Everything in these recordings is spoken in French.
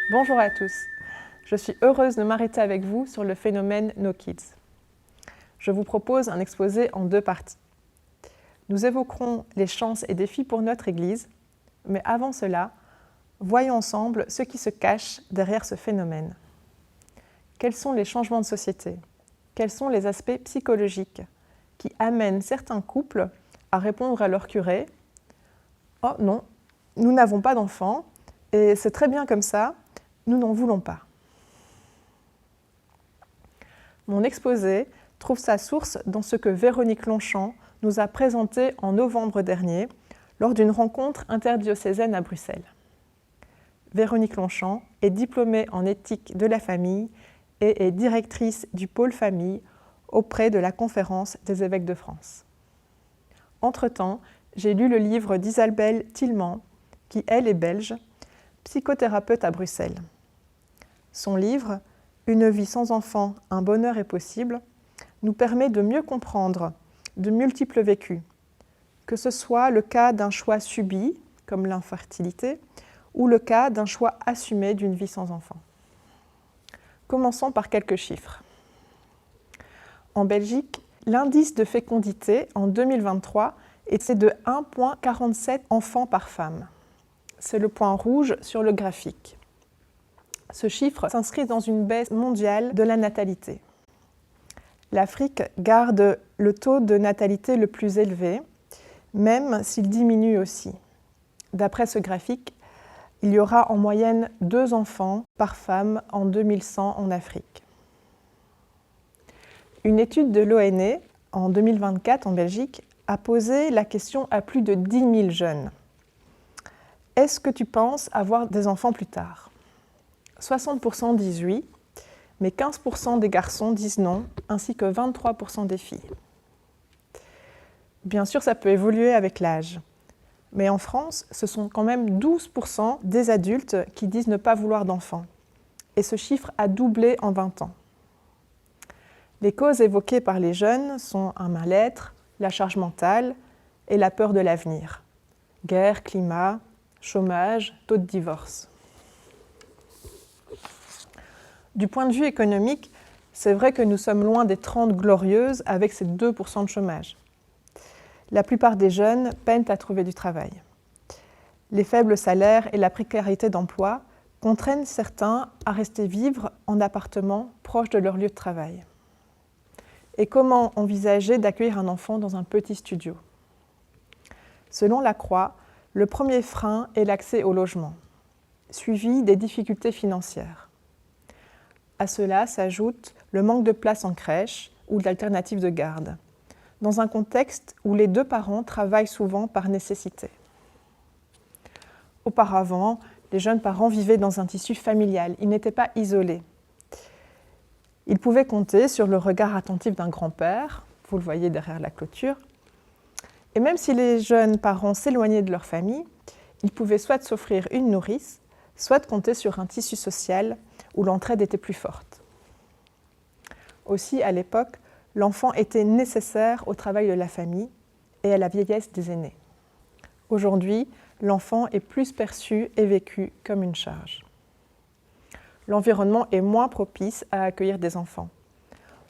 Bonjour à tous, je suis heureuse de m'arrêter avec vous sur le phénomène No Kids. Je vous propose un exposé en 2 parties. Nous évoquerons les chances et défis pour notre Église, mais avant cela, voyons ensemble ce qui se cache derrière ce phénomène. Quels sont les changements de société? Quels sont les aspects psychologiques qui amènent certains couples à répondre à leur curé « Oh non, nous n'avons pas d'enfants et c'est très bien comme ça, nous n'en voulons pas ». Mon exposé trouve sa source dans ce que Véronique Longchamp nous a présenté en novembre dernier lors d'une rencontre interdiocésaine à Bruxelles. Véronique Longchamp est diplômée en éthique de la famille et est directrice du pôle famille auprès de la Conférence des évêques de France. Entre-temps, j'ai lu le livre d'Isabelle Tillman, qui elle est belge, psychothérapeute à Bruxelles. Son livre « Une vie sans enfant, un bonheur est possible » nous permet de mieux comprendre de multiples vécus, que ce soit le cas d'un choix subi, comme l'infertilité, ou le cas d'un choix assumé d'une vie sans enfant. Commençons par quelques chiffres. En Belgique, l'indice de fécondité en 2023 était de 1,47 enfants par femme. C'est le point rouge sur le graphique. Ce chiffre s'inscrit dans une baisse mondiale de la natalité. L'Afrique garde le taux de natalité le plus élevé, même s'il diminue aussi. D'après ce graphique, il y aura en moyenne 2 enfants par femme en 2100 en Afrique. Une étude de l'ONE en 2024 en Belgique a posé la question à plus de 10 000 jeunes. Est-ce que tu penses avoir des enfants plus tard? 60% disent oui, mais 15% des garçons disent non, ainsi que 23% des filles. Bien sûr, ça peut évoluer avec l'âge. Mais en France, ce sont quand même 12% des adultes qui disent ne pas vouloir d'enfants. Et ce chiffre a doublé en 20 ans. Les causes évoquées par les jeunes sont un mal-être, la charge mentale et la peur de l'avenir. Guerre, climat, chômage, taux de divorce. Du point de vue économique, c'est vrai que nous sommes loin des 30 glorieuses avec ces 2% de chômage. La plupart des jeunes peinent à trouver du travail. Les faibles salaires et la précarité d'emploi contraignent certains à rester vivre en appartement proche de leur lieu de travail. Et comment envisager d'accueillir un enfant dans un petit studio? Selon la Croix, le premier frein est l'accès au logement, suivi des difficultés financières. À cela s'ajoute le manque de place en crèche ou d'alternatives de garde, dans un contexte où les 2 parents travaillent souvent par nécessité. Auparavant, les jeunes parents vivaient dans un tissu familial, ils n'étaient pas isolés. Ils pouvaient compter sur le regard attentif d'un grand-père, vous le voyez derrière la clôture, et même si les jeunes parents s'éloignaient de leur famille, ils pouvaient soit s'offrir une nourrice, soit compter sur un tissu social où l'entraide était plus forte. Aussi, à l'époque, l'enfant était nécessaire au travail de la famille et à la vieillesse des aînés. Aujourd'hui, l'enfant est plus perçu et vécu comme une charge. L'environnement est moins propice à accueillir des enfants.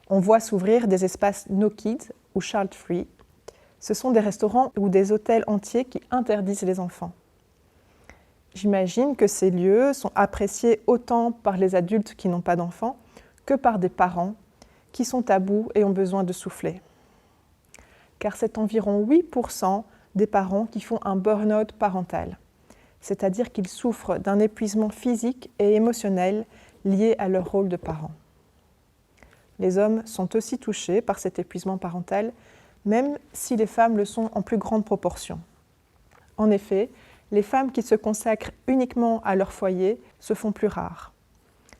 On voit s'ouvrir des espaces No Kids ou Child Free. Ce sont des restaurants ou des hôtels entiers qui interdisent les enfants. J'imagine que ces lieux sont appréciés autant par les adultes qui n'ont pas d'enfants que par des parents qui sont à bout et ont besoin de souffler. Car c'est environ 8% des parents qui font un burn-out parental, c'est-à-dire qu'ils souffrent d'un épuisement physique et émotionnel lié à leur rôle de parents. Les hommes sont aussi touchés par cet épuisement parental, même si les femmes le sont en plus grande proportion. En effet, les femmes qui se consacrent uniquement à leur foyer se font plus rares.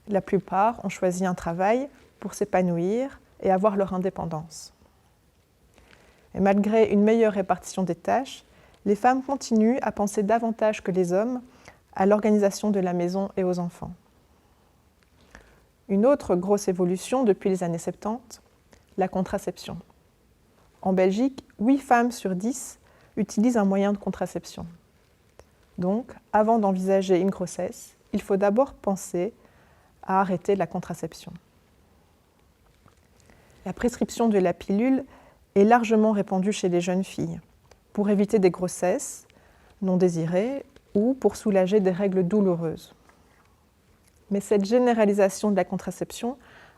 La plupart ont choisi un travail pour s'épanouir et avoir leur indépendance. Et malgré une meilleure répartition des tâches, les femmes continuent à penser davantage que les hommes à l'organisation de la maison et aux enfants. Une autre grosse évolution depuis les années 70, la contraception. En Belgique, 8 femmes sur 10 utilisent un moyen de contraception. Donc, avant d'envisager une grossesse, il faut d'abord penser à arrêter la contraception. La prescription de la pilule est largement répandue chez les jeunes filles pour éviter des grossesses non désirées ou pour soulager des règles douloureuses. Mais cette généralisation de la contraception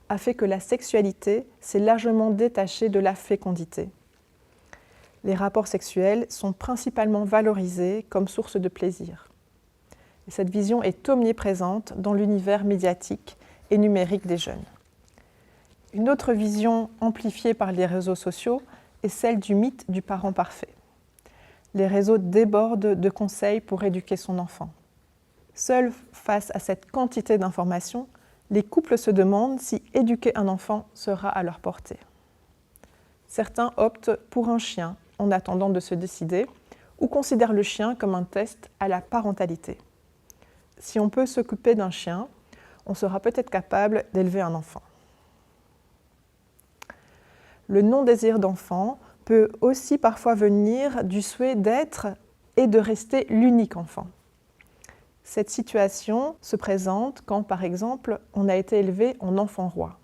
a fait que la sexualité s'est largement détachée de la fécondité. Les rapports sexuels sont principalement valorisés comme source de plaisir. Et cette vision est omniprésente dans l'univers médiatique et numérique des jeunes. Une autre vision amplifiée par les réseaux sociaux est celle du mythe du parent parfait. Les réseaux débordent de conseils pour éduquer son enfant. Seuls face à cette quantité d'informations, les couples se demandent si éduquer un enfant sera à leur portée. Certains optent pour un chien en attendant de se décider ou considèrent le chien comme un test à la parentalité. Si on peut s'occuper d'un chien, on sera peut-être capable d'élever un enfant. Le non-désir d'enfant peut aussi parfois venir du souhait d'être et de rester l'unique enfant. Cette situation se présente quand, par exemple, on a été élevé en enfant roi.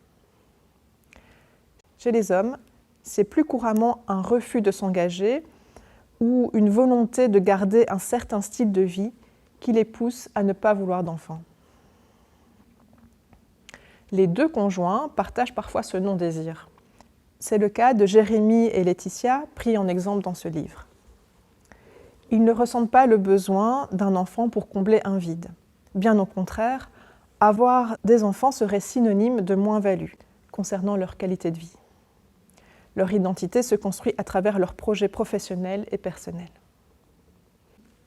Chez les hommes, c'est plus couramment un refus de s'engager ou une volonté de garder un certain style de vie qui les pousse à ne pas vouloir d'enfants. Les deux conjoints partagent parfois ce non-désir. C'est le cas de Jérémie et Laetitia, pris en exemple dans ce livre. Ils ne ressentent pas le besoin d'un enfant pour combler un vide. Bien au contraire, avoir des enfants serait synonyme de moins-value concernant leur qualité de vie. Leur identité se construit à travers leurs projets professionnels et personnels.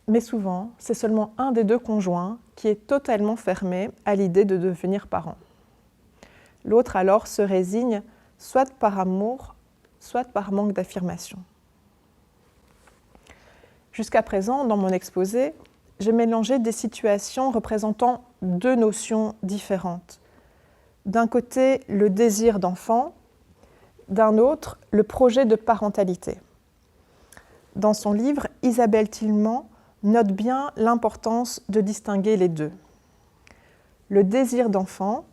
Mais souvent, c'est seulement un des deux conjoints qui est totalement fermé à l'idée de devenir parent. L'autre alors se résigne soit par amour, soit par manque d'affirmation. Jusqu'à présent, dans mon exposé, j'ai mélangé des situations représentant deux notions différentes. D'un côté, le désir d'enfant, d'un autre, le projet de parentalité. Dans son livre, Isabelle Tillman note bien l'importance de distinguer les deux. Le désir d'enfant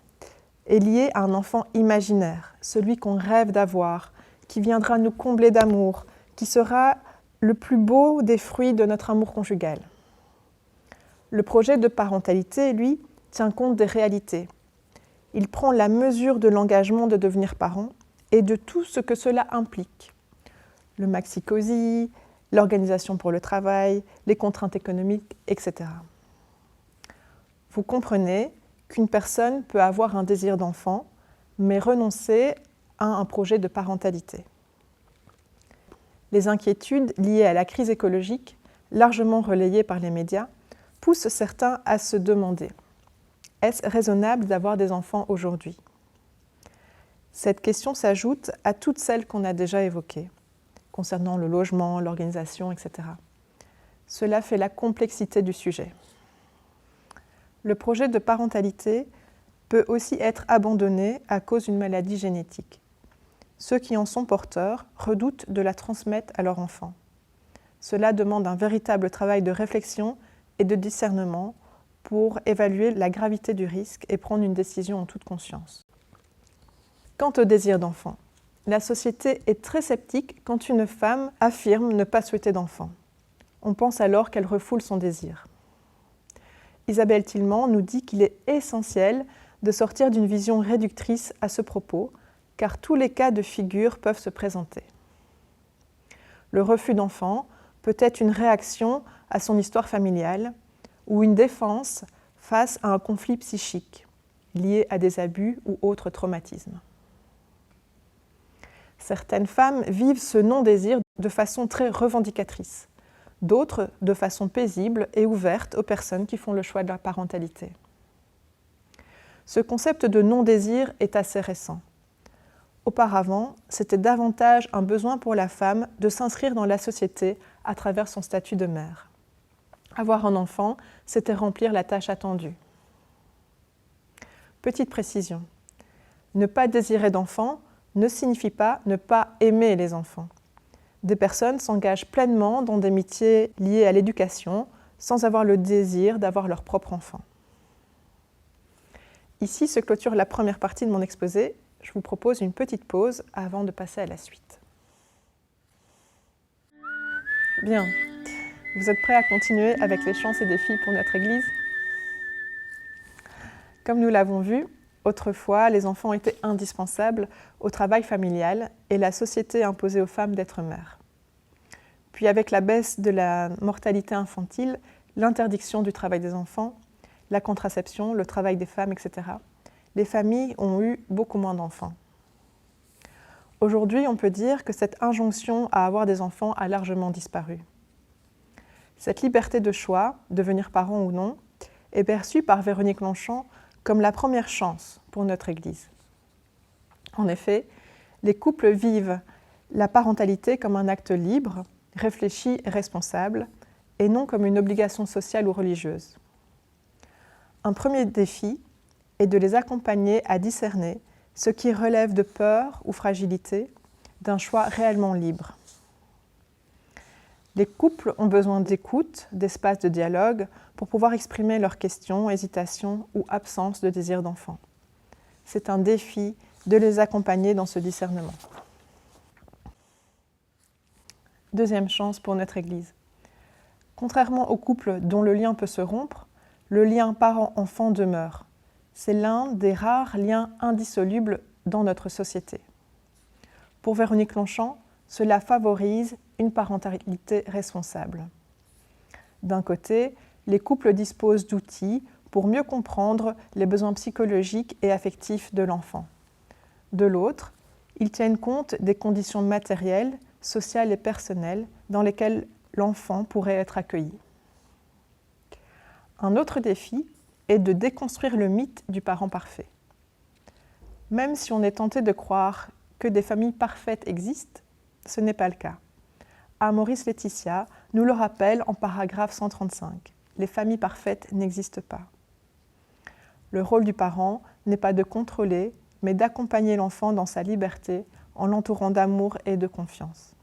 est lié à un enfant imaginaire, celui qu'on rêve d'avoir, qui viendra nous combler d'amour, qui sera le plus beau des fruits de notre amour conjugal. Le projet de parentalité, lui, tient compte des réalités. Il prend la mesure de l'engagement de devenir parent et de tout ce que cela implique. Le maxi-cosy, l'organisation pour le travail, les contraintes économiques, etc. Vous comprenez qu'une personne peut avoir un désir d'enfant, mais renoncer à un projet de parentalité. Les inquiétudes liées à la crise écologique, largement relayées par les médias, poussent certains à se demander « Est-ce raisonnable d'avoir des enfants aujourd'hui ?» Cette question s'ajoute à toutes celles qu'on a déjà évoquées, concernant le logement, l'organisation, etc. Cela fait la complexité du sujet. Le projet de parentalité peut aussi être abandonné à cause d'une maladie génétique. Ceux qui en sont porteurs redoutent de la transmettre à leur enfant. Cela demande un véritable travail de réflexion et de discernement pour évaluer la gravité du risque et prendre une décision en toute conscience. Quant au désir d'enfant, la société est très sceptique quand une femme affirme ne pas souhaiter d'enfant. On pense alors qu'elle refoule son désir. Isabelle Tillman nous dit qu'il est essentiel de sortir d'une vision réductrice à ce propos, car tous les cas de figure peuvent se présenter. Le refus d'enfant peut être une réaction à son histoire familiale ou une défense face à un conflit psychique lié à des abus ou autres traumatismes. Certaines femmes vivent ce non-désir de façon très revendicatrice, d'autres de façon paisible et ouverte aux personnes qui font le choix de la parentalité. Ce concept de non-désir est assez récent. Auparavant, c'était davantage un besoin pour la femme de s'inscrire dans la société à travers son statut de mère. Avoir un enfant, c'était remplir la tâche attendue. Petite précision, ne pas désirer d'enfant ne signifie pas ne pas aimer les enfants. des personnes s'engagent pleinement dans des métiers liés à l'éducation sans avoir le désir d'avoir leur propre enfant. Ici se clôture la première partie de mon exposé. Je vous propose une petite pause avant de passer à la suite. Bien, vous êtes prêts à continuer avec les chances et défis pour notre Église ? Comme nous l'avons vu, autrefois, les enfants étaient indispensables au travail familial et la société imposait aux femmes d'être mères. Puis avec la baisse de la mortalité infantile, l'interdiction du travail des enfants, la contraception, le travail des femmes, etc., les familles ont eu beaucoup moins d'enfants. Aujourd'hui, on peut dire que cette injonction à avoir des enfants a largement disparu. Cette liberté de choix, devenir parent ou non, est perçue par Véronique Longchamp comme la première chance pour notre Église. En effet, les couples vivent la parentalité comme un acte libre, réfléchi et responsable, et non comme une obligation sociale ou religieuse. Un premier défi est de les accompagner à discerner ce qui relève de peur ou fragilité, d'un choix réellement libre. Les couples ont besoin d'écoute, d'espace de dialogue pour pouvoir exprimer leurs questions, hésitations ou absence de désir d'enfant. C'est un défi de les accompagner dans ce discernement. Deuxième chance pour notre Église. Contrairement aux couples dont le lien peut se rompre, le lien parent-enfant demeure. C'est l'un des rares liens indissolubles dans notre société. Pour Véronique Longchamp, cela favorise une parentalité responsable. D'un côté, les couples disposent d'outils pour mieux comprendre les besoins psychologiques et affectifs de l'enfant. De l'autre, ils tiennent compte des conditions matérielles, sociales et personnelles dans lesquelles l'enfant pourrait être accueilli. Un autre défi est de déconstruire le mythe du parent parfait. Même si on est tenté de croire que des familles parfaites existent, ce n'est pas le cas. Maurice Laetitia nous le rappelle en paragraphe 135. Les familles parfaites n'existent pas. Le rôle du parent n'est pas de contrôler, mais d'accompagner l'enfant dans sa liberté en l'entourant d'amour et de confiance.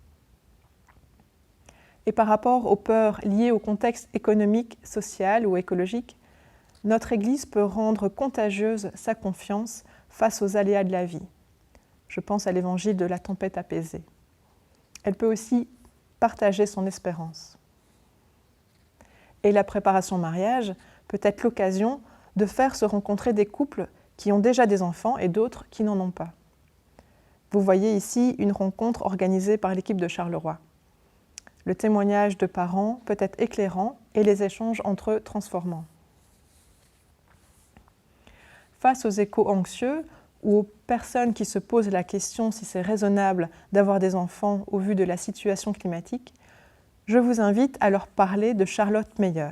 Et par rapport aux peurs liées au contexte économique, social ou écologique, notre Église peut rendre contagieuse sa confiance face aux aléas de la vie. Je pense à l'évangile de la tempête apaisée. Elle peut aussi partager son espérance. Et la préparation au mariage peut être l'occasion de faire se rencontrer des couples qui ont déjà des enfants et d'autres qui n'en ont pas. Vous voyez ici une rencontre organisée par l'équipe de Charleroi. Le témoignage de parents peut être éclairant et les échanges entre eux transformants. Face aux échos anxieux ou aux personnes qui se posent la question si c'est raisonnable d'avoir des enfants au vu de la situation climatique, je vous invite à leur parler de Charlotte Meyer.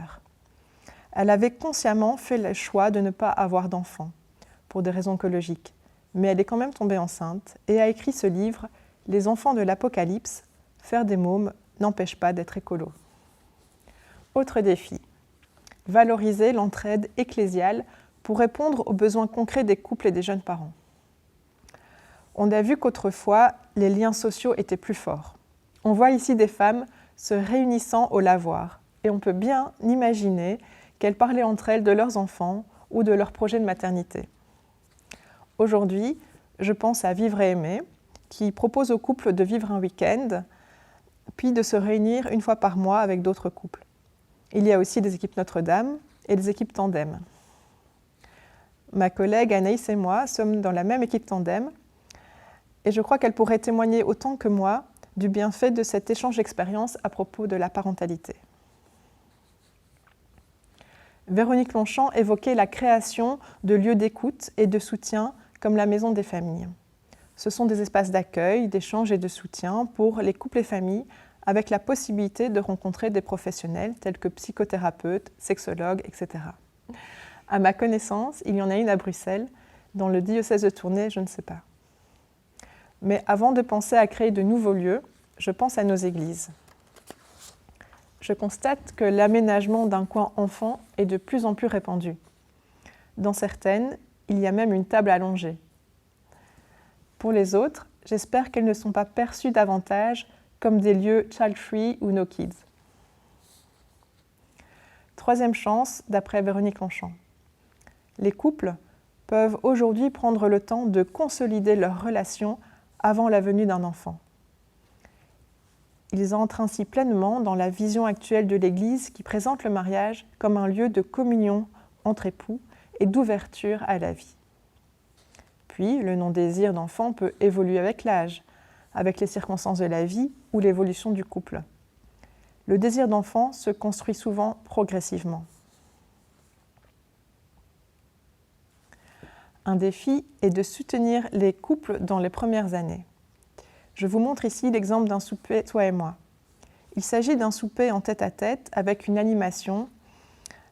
Elle avait consciemment fait le choix de ne pas avoir d'enfants, pour des raisons écologiques, mais elle est quand même tombée enceinte et a écrit ce livre « Les enfants de l'Apocalypse, faire des mômes n'empêche pas d'être écolo ». Autre défi, valoriser l'entraide ecclésiale pour répondre aux besoins concrets des couples et des jeunes parents. On a vu qu'autrefois, les liens sociaux étaient plus forts. On voit ici des femmes se réunissant au lavoir, et on peut bien imaginer qu'elles parlaient entre elles de leurs enfants ou de leurs projets de maternité. Aujourd'hui, je pense à Vivre et Aimer, qui propose aux couples de vivre un week-end, puis de se réunir une fois par mois avec d'autres couples. Il y a aussi des équipes Notre-Dame et des équipes Tandem. Ma collègue Anaïs et moi sommes dans la même équipe Tandem, et je crois qu'elle pourrait témoigner autant que moi du bienfait de cet échange d'expériences à propos de la parentalité. Véronique Longchamp évoquait la création de lieux d'écoute et de soutien comme la Maison des familles. Ce sont des espaces d'accueil, d'échange et de soutien pour les couples et familles avec la possibilité de rencontrer des professionnels tels que psychothérapeutes, sexologues, etc. À ma connaissance, il y en a une à Bruxelles, dans le diocèse de Tournai, je ne sais pas. Mais avant de penser à créer de nouveaux lieux, je pense à nos églises. Je constate que l'aménagement d'un coin enfant est de plus en plus répandu. Dans certaines, il y a même une table allongée. Pour les autres, j'espère qu'elles ne sont pas perçues davantage comme des lieux child-free ou no kids. Troisième chance, d'après Véronique Longchamp. Les couples peuvent aujourd'hui prendre le temps de consolider leur relation avant la venue d'un enfant. Ils entrent ainsi pleinement dans la vision actuelle de l'Église qui présente le mariage comme un lieu de communion entre époux et d'ouverture à la vie. Puis, le non-désir d'enfant peut évoluer avec l'âge, avec les circonstances de la vie ou l'évolution du couple. Le désir d'enfant se construit souvent progressivement. Un défi est de soutenir les couples dans les premières années. Je vous montre ici l'exemple d'un souper toi et moi. Il s'agit d'un souper en tête-à-tête avec une animation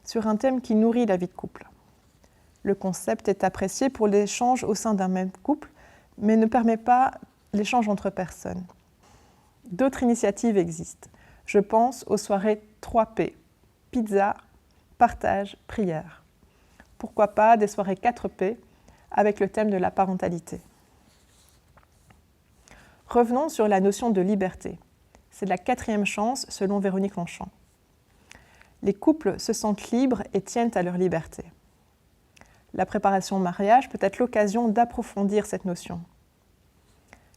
sur un thème qui nourrit la vie de couple. Le concept est apprécié pour l'échange au sein d'un même couple, mais ne permet pas l'échange entre personnes. D'autres initiatives existent. Je pense aux soirées 3P, pizza, partage, prière. Pourquoi pas des soirées 4P avec le thème de la parentalité. Revenons sur la notion de liberté. C'est la quatrième chance selon Véronique Longchamp. Les couples se sentent libres et tiennent à leur liberté. La préparation au mariage peut être l'occasion d'approfondir cette notion.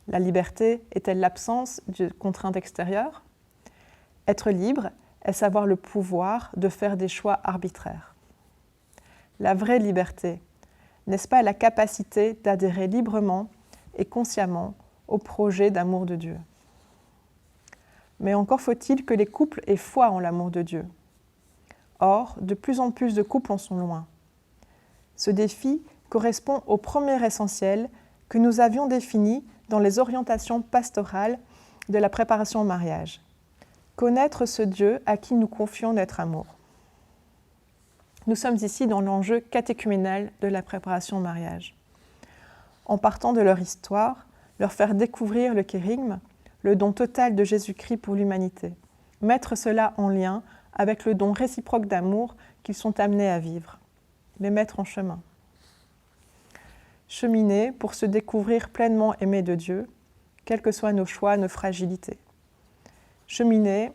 La liberté est-elle l'absence de contraintes extérieures ? Être libre est avoir le pouvoir de faire des choix arbitraires. La vraie liberté, n'est-ce pas la capacité d'adhérer librement et consciemment au projet d'amour de Dieu ? Mais encore faut-il que les couples aient foi en l'amour de Dieu. Or, de plus en plus de couples en sont loin. Ce défi correspond au premier essentiel que nous avions défini dans les orientations pastorales de la préparation au mariage. Connaître ce Dieu à qui nous confions notre amour. Nous sommes ici dans l'enjeu catéchuménal de la préparation au mariage. En partant de leur histoire, leur faire découvrir le kérygme, le don total de Jésus-Christ pour l'humanité. Mettre cela en lien avec le don réciproque d'amour qu'ils sont amenés à vivre. Les mettre en chemin. Cheminer pour se découvrir pleinement aimés de Dieu, quels que soient nos choix, nos fragilités. Cheminer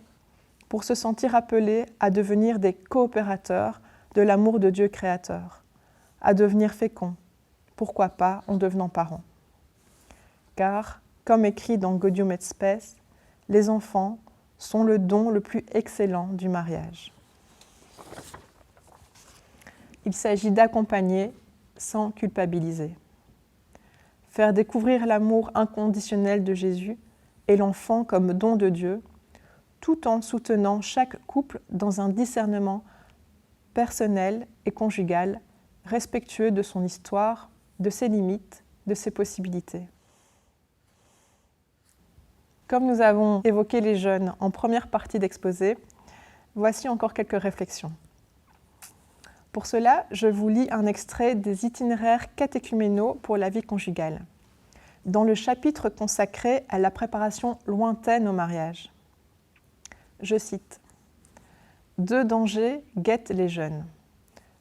pour se sentir appelés à devenir des coopérateurs de l'amour de Dieu créateur, à devenir féconds, pourquoi pas en devenant parents. Car, comme écrit dans Gaudium et Spes, les enfants sont le don le plus excellent du mariage. Il s'agit d'accompagner sans culpabiliser. Faire découvrir l'amour inconditionnel de Jésus et l'enfant comme don de Dieu, tout en soutenant chaque couple dans un discernement personnel et conjugal, respectueux de son histoire, de ses limites, de ses possibilités. Comme nous avons évoqué les jeunes en première partie d'exposé, voici encore quelques réflexions. Pour cela, je vous lis un extrait des itinéraires catéchuménaux pour la vie conjugale, dans le chapitre consacré à la préparation lointaine au mariage. Je cite « Deux dangers guettent les jeunes.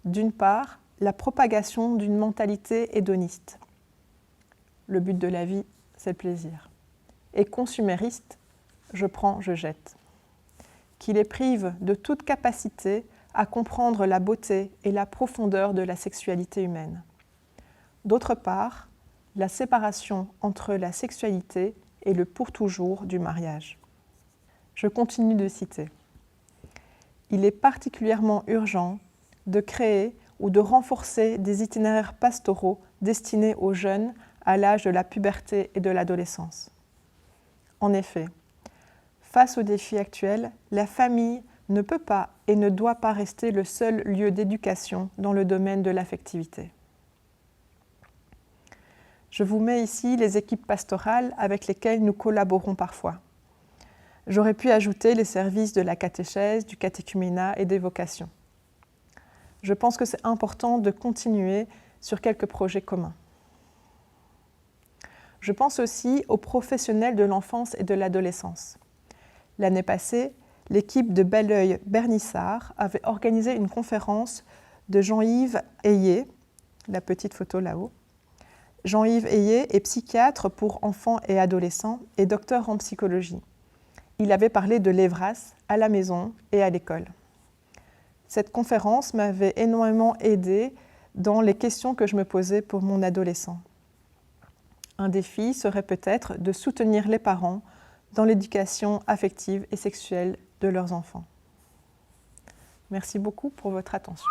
D'une part, la propagation d'une mentalité hédoniste. Le but de la vie, c'est le plaisir. Et consumériste, je prends, je jette. Qui les prive de toute capacité à comprendre la beauté et la profondeur de la sexualité humaine. D'autre part, la séparation entre la sexualité et le pour toujours du mariage. Je continue de citer. Il est particulièrement urgent de créer ou de renforcer des itinéraires pastoraux destinés aux jeunes à l'âge de la puberté et de l'adolescence. En effet, face aux défis actuels, la famille ne peut pas et ne doit pas rester le seul lieu d'éducation dans le domaine de l'affectivité. Je vous mets ici les équipes pastorales avec lesquelles nous collaborons parfois. J'aurais pu ajouter les services de la catéchèse, du catéchuménat et des vocations. Je pense que c'est important de continuer sur quelques projets communs. Je pense aussi aux professionnels de l'enfance et de l'adolescence. L'année passée, l'équipe de Belleuil-Bernissard avait organisé une conférence de Jean-Yves Ayé, la petite photo là-haut. Jean-Yves Ayé est psychiatre pour enfants et adolescents et docteur en psychologie. il avait parlé de l'Evras à la maison et à l'école. Cette conférence m'avait énormément aidée dans les questions que je me posais pour mon adolescent. Un défi serait peut-être de soutenir les parents dans l'éducation affective et sexuelle de leurs enfants. Merci beaucoup pour votre attention.